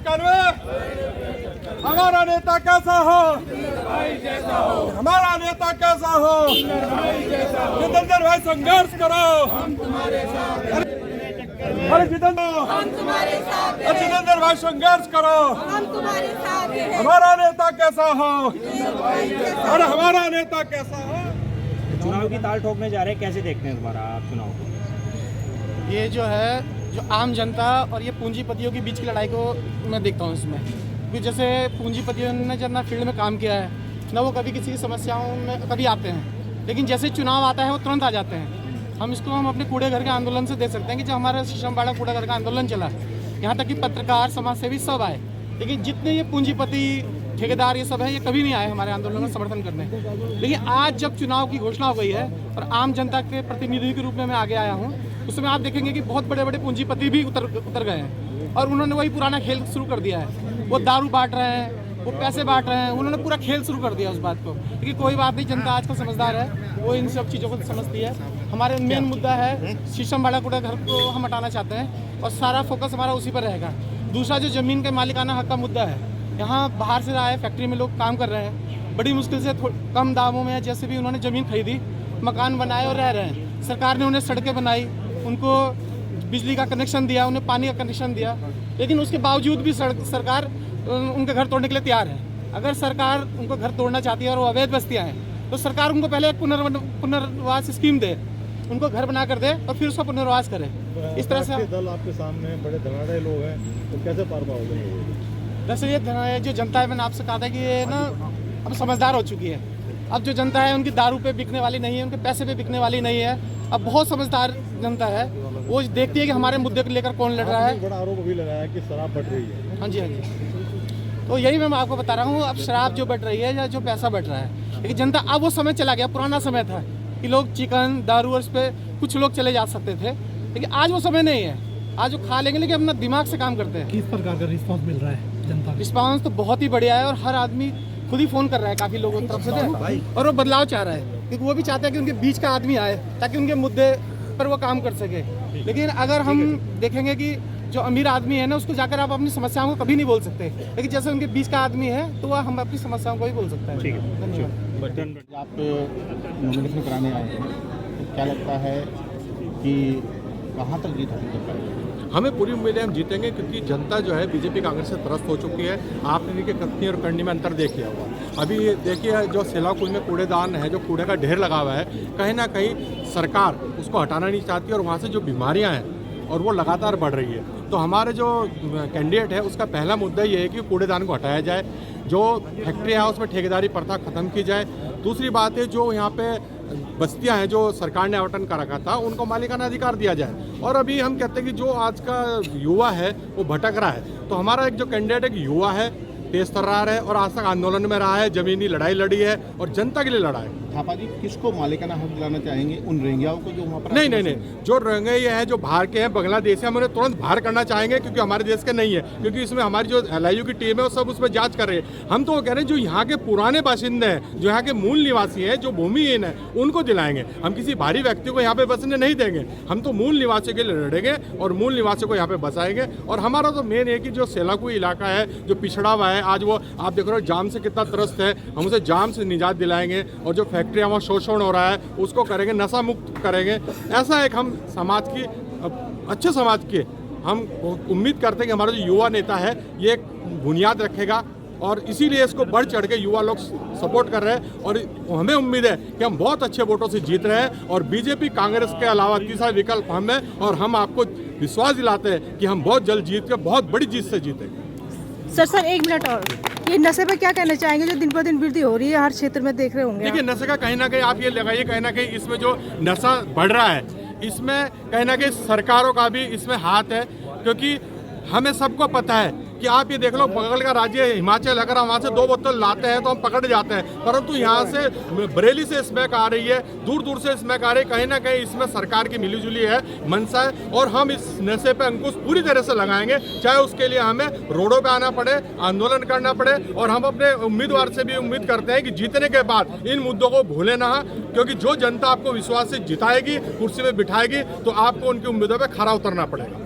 चक्कर में हमारा नेता कैसा हो, हमारा नेता कैसा हो, जितेंद्र भाई संघर्ष करो, अरे जितेंद्र भाई संघर्ष करो, हमारा नेता कैसा हो, अरे हमारा नेता कैसा हो। चुनाव की ताल ठोकने जा रहे हैं, कैसे देखते हैं तुम्हारा आप चुनाव को? ये जो है जो आम जनता और ये पूंजीपतियों के बीच की लड़ाई को मैं देखता हूँ इसमें, क्योंकि जैसे पूंजीपतियों ने जब ना फील्ड में काम किया है ना, वो कभी किसी समस्याओं में कभी आते हैं, लेकिन जैसे चुनाव आता है वो तुरंत आ जाते हैं। हम अपने कूड़े घर के आंदोलन से देख सकते हैं कि जब हमारा शीशमबाड़ा कूड़ा घर का आंदोलन चला, यहाँ तक कि पत्रकार, समाजसेवी सब आए, लेकिन जितने ये पूंजीपति, ठेकेदार ये सब है, ये कभी नहीं आए हमारे आंदोलन में समर्थन करने। लेकिन आज जब चुनाव की घोषणा हो गई है और आम जनता के प्रतिनिधि के रूप में मैं आगे आया हूँ, उसमें आप देखेंगे कि बहुत बड़े बड़े पूंजीपति भी उतर गए हैं और उन्होंने वही पुराना खेल शुरू कर दिया है। वो दारू बांट रहे हैं, वो पैसे बांट रहे हैं, उन्होंने पूरा खेल शुरू कर दिया उस बात को। लेकिन कोई बात नहीं, जनता आज का समझदार है, वो इन सब चीज़ों को समझती है। हमारे मेन मुद्दा है शीशमबाड़ा कूड़ा घर को हम हटाना चाहते हैं और सारा फोकस हमारा उसी पर रहेगा। दूसरा जो ज़मीन के मालिकाना हक का मुद्दा है, यहाँ बाहर से आए फैक्ट्री में लोग काम कर रहे हैं, बड़ी मुश्किल से कम दामों में जैसे भी उन्होंने ज़मीन खरीदी, मकान बनाए और रह रहे हैं। सरकार ने उन्हें सड़कें बनाई, उनको बिजली का कनेक्शन दिया, उन्हें पानी का कनेक्शन दिया, लेकिन उसके बावजूद भी सरकार उनके घर तोड़ने के लिए तैयार है। अगर सरकार उनको घर तोड़ना चाहती है और वो अवैध बस्तियाँ हैं, तो सरकार उनको पहले एक पुनर्वास स्कीम दे, उनको घर बना कर दे और फिर उसका पुनर्वास करे। इस तरह से दल आपके सामने बड़े धनाढ़ लोग हैं, तो कैसे पार पाओगे? वैसे ये जो जनता है, मैंने आपसे कहा था कि ये ना अब समझदार हो चुकी है। अब जो जनता है उनकी दारू पे बिकने वाली नहीं है, उनके पैसे पे बिकने वाली नहीं है। अब बहुत समझदार जनता है, वो देखती है कि हमारे मुद्दे को लेकर कौन लड़ रहा है। बड़ा आरोप भी लगाया कि शराब बढ़ रही है। हाँ जी, हाँ जी, तो यही मैं आपको बता रहा हूँ, अब शराब जो बढ़ रही है या जो पैसा बढ़ रहा है, लेकिन जनता, अब वो समय चला गया, पुराना समय था कि लोग चिकन, दारू और उस पर कुछ लोग चले जा सकते थे, लेकिन आज वो समय नहीं है। आज वो खा लेंगे लेकिन अपना दिमाग से काम करते हैं। किस प्रकार का रिस्पांस मिल रहा है जनता? रिस्पांस तो बहुत ही बढ़िया है और हर आदमी खुद ही फ़ोन कर रहा है काफ़ी लोगों की तरफ से, और वो बदलाव चाह रहा है, क्योंकि वो भी चाहता है कि उनके बीच का आदमी आए ताकि उनके मुद्दे पर वो काम कर सके। लेकिन अगर हम देखेंगे कि जो अमीर आदमी है ना, उसको जाकर आप अपनी समस्याओं को कभी नहीं बोल सकते, लेकिन जैसे उनके बीच का आदमी है तो वह हम अपनी समस्याओं को ही बोल सकता है। ठीक है, धन्यवाद। आप नॉमिनेशन कराने आए हैं, तो क्या लगता है कि कहाँ तक जीत हासिल कर पाएंगे? हमें पूरी उम्मीद है हम जीतेंगे, क्योंकि जनता जो है बीजेपी कांग्रेस से त्रस्त हो चुकी है। आपने इनके कथनी और करनी में अंतर देख लिया हुआ। अभी देखिए, जो सेलाकुंज में कूड़ेदान है, जो कूड़े का ढेर लगा हुआ है, कहीं ना कहीं सरकार उसको हटाना नहीं चाहती और वहाँ से जो बीमारियाँ हैं और वो लगातार बढ़ रही है। तो हमारे जो कैंडिडेट है उसका पहला मुद्दा ये है कि कूड़ेदान को हटाया जाए, जो फैक्ट्री है उसमें ठेकेदारी प्रथा खत्म की जाए। दूसरी बात है, जो यहाँ पे बस्तियां हैं जो सरकार ने आवंटन कर रखा था, उनको मालिकाना अधिकार दिया जाए। और अभी हम कहते हैं कि जो आज का युवा है वो भटक रहा है, तो हमारा एक जो कैंडिडेट एक युवा है, तेज तर्रार है और आज तक आंदोलन में रहा है, जमीनी लड़ाई लड़ी है और जनता के लिए लड़ा है। थापा जी, किसको मालिकाना हक दिलाना चाहेंगे? उन रोहिंग्याओं को जो वहाँ पर नहीं, जो रोहिंग्या है, जो बाहर के हैं, बांग्लादेश है, हम उन्हें तुरंत बाहर करना चाहेंगे, क्योंकि हमारे देश के नहीं है। क्योंकि इसमें हमारी जो LIU की टीम है वो सब उसमें जांच कर रही है। हम तो वो कह रहे हैं जो यहाँ के पुराने बाशिंदे हैं, जो यहाँ के मूल निवासी हैं, जो भूमिहीन है, उनको दिलाएंगे। हम किसी बाहरी व्यक्ति को यहाँ पे बसने नहीं देंगे। हम तो मूल निवासियों के लिए लड़ेंगे और मूल निवासियों को यहाँ पे बसाएंगे। और हमारा तो मेन है कि जो सेलाकुई इलाका है, जो पिछड़ा हुआ है, आज वो आप देख रहे हो जाम से कितना त्रस्त है, हम उसे जाम से निजात दिलाएंगे। और जो फैक्ट्रियाँ वहाँ शोषण हो रहा है उसको करेंगे, नशा मुक्त करेंगे। ऐसा एक हम समाज की, अच्छे समाज के हम उम्मीद करते हैं कि हमारा जो युवा नेता है ये एक बुनियाद रखेगा, और इसीलिए इसको बढ़ चढ़ के युवा लोग सपोर्ट कर रहे हैं। और हमें उम्मीद है कि हम बहुत अच्छे वोटों से जीत रहे हैं और बीजेपी कांग्रेस के अलावा तीसरा विकल्प हम है, और हम आपको विश्वास दिलाते हैं कि हम बहुत जल्द जीत के बहुत बड़ी जीत से जीतेंगे। सर 1 मिनट और, ये नशे पे क्या कहना चाहेंगे जो दिन पर दिन वृद्धि हो रही है, हर क्षेत्र में देख रहे होंगे? देखिए, नशे का कहीं ना कहीं आप ये लगाइए, कहीं ना कहीं इसमें जो नशा बढ़ रहा है, इसमें कहीं ना कहीं सरकारों का भी इसमें हाथ है। क्योंकि हमें सबको पता है कि आप ये देख लो, बगल का राज्य हिमाचल, अगर हम वहाँ से 2 बोतल लाते हैं तो हम पकड़ जाते हैं, परंतु यहाँ से बरेली से स्मैक आ रही है, दूर दूर से स्मैक आ रही है। कहीं ना कहीं इसमें सरकार की मिलीजुली है, मंशा है, और हम इस नशे पे अंकुश पूरी तरह से लगाएंगे, चाहे उसके लिए हमें रोडों पे आना पड़े, आंदोलन करना पड़े। और हम अपने उम्मीदवार से भी उम्मीद करते हैं कि जीतने के बाद इन मुद्दों को भूले ना, क्योंकि जो जनता आपको विश्वास से जिताएगी, कुर्सी पे बिठाएगी, तो आपको उनकी उम्मीदों पर खरा उतरना पड़ेगा।